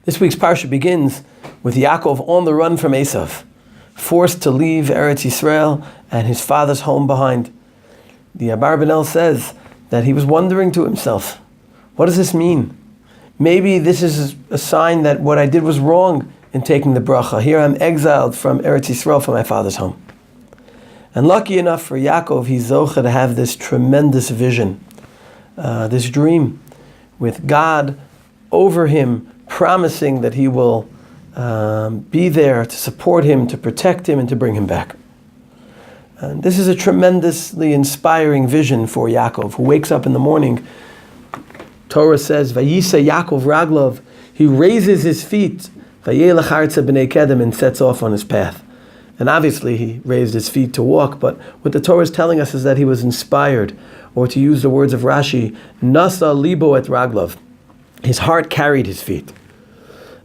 This week's Parsha begins with Yaakov on the run from Esav, forced to leave Eretz Yisrael and his father's home behind. The Abarbanel says that he was wondering to himself, what does this mean? Maybe this is a sign that what I did was wrong in taking the bracha. Here I'm exiled from Eretz Yisrael, from my father's home. And lucky enough for Yaakov, he's zocheh to have this tremendous vision, this dream, with God over him, promising that he will be there to support him, to protect him, and to bring him back. And this is a tremendously inspiring vision for Yaakov, who wakes up in the morning. Torah says, Vayeitzei Yaakov Raglov, he raises his feet, Vayelech Artza b'nei Kedem, and sets off on his path. And obviously he raised his feet to walk, but what the Torah is telling us is that he was inspired, or to use the words of Rashi, Nasa libo et Raglov. His heart carried his feet.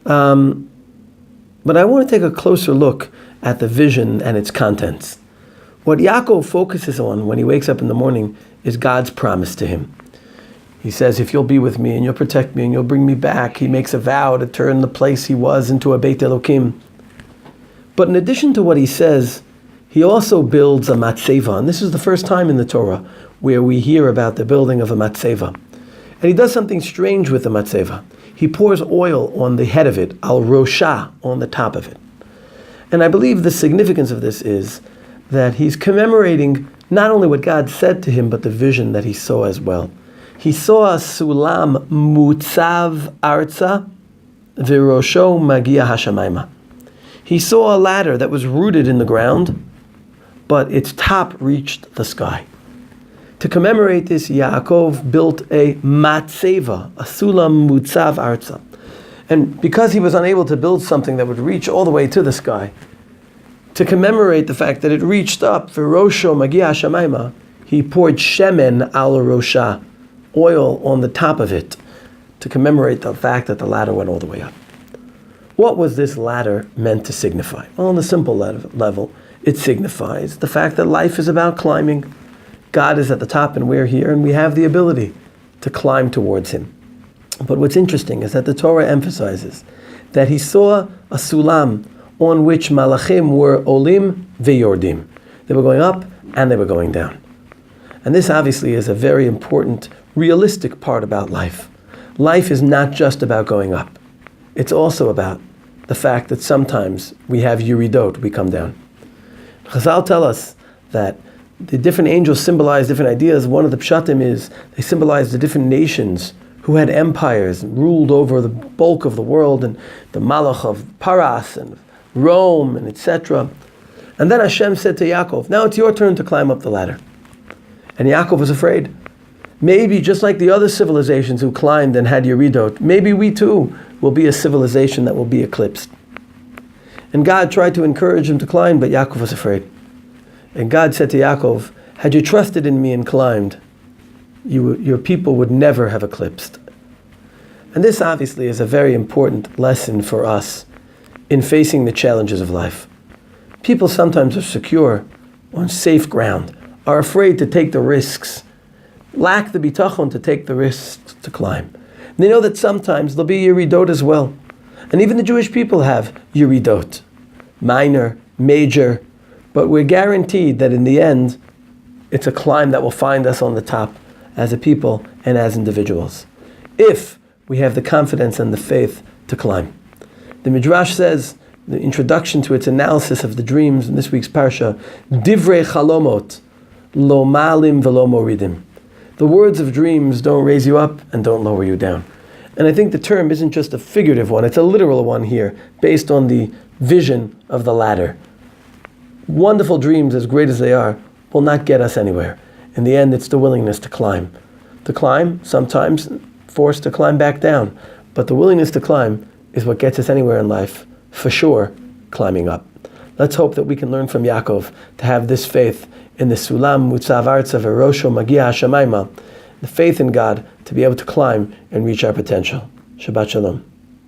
But I want to take a closer look at the vision and its contents. What Yaakov focuses on when he wakes up in the morning is God's promise to him. He says, if you'll be with me and you'll protect me and you'll bring me back, he makes a vow to turn the place he was into a Beit Elokim. But in addition to what he says, he also builds a matzeva. And this is the first time in the Torah where we hear about the building of a matzeva. And he does something strange with the matzeva. He pours oil on the head of it, al rosha, on the top of it. And I believe the significance of this is that he's commemorating not only what God said to him, but the vision that he saw as well. He saw a sulam mutzav arza virosho magia hashamayma. He saw a ladder that was rooted in the ground, but its top reached the sky. To commemorate this, Yaakov built a matzeva, a sulam mutzav arza. And because he was unable to build something that would reach all the way to the sky, to commemorate the fact that it reached up, virosho magia hashamayma, he poured shemen al rosha, oil on the top of it, to commemorate the fact that the ladder went all the way up. What was this ladder meant to signify? Well, on the simple level, it signifies the fact that life is about climbing. God is at the top and we're here, and we have the ability to climb towards him. But what's interesting is that the Torah emphasizes that he saw a sulam on which malachim were olim veyordim. They were going up and they were going down. And this obviously is a very important, realistic part about life. Life is not just about going up. It's also about the fact that sometimes we have yuridot, we come down. Chazal tell us that the different angels symbolize different ideas. One of the pshatim is they symbolize the different nations who had empires and ruled over the bulk of the world, and the malach of Paras and Rome and etc. And then Hashem said to Yaakov, now it's your turn to climb up the ladder. And Yaakov was afraid. Maybe just like the other civilizations who climbed and had yuridot, maybe we too will be a civilization that will be eclipsed. And God tried to encourage him to climb, but Yaakov was afraid. And God said to Yaakov, had you trusted in me and climbed, your people would never have eclipsed. And this obviously is a very important lesson for us in facing the challenges of life. People sometimes are secure on safe ground, are afraid to take the risks, lack the bitachon to take the risks to climb. And they know that sometimes there'll be yuridot as well. And even the Jewish people have yuridot, minor, major, but we're guaranteed that in the end, it's a climb that will find us on the top as a people and as individuals, if we have the confidence and the faith to climb. The Midrash says, the introduction to its analysis of the dreams in this week's Parsha, Divrei Chalomot, Lo Malim Velo Moridim. The words of dreams don't raise you up and don't lower you down. And I think the term isn't just a figurative one, it's a literal one here, based on the vision of the ladder. Wonderful dreams, as great as they are, will not get us anywhere. In the end, it's the willingness to climb. To climb, sometimes forced to climb back down. But the willingness to climb is what gets us anywhere in life, for sure, climbing up. Let's hope that we can learn from Yaakov to have this faith in the Sulam Mutzav Arza Verosho Magia Hashamayma, the faith in God to be able to climb and reach our potential. Shabbat Shalom.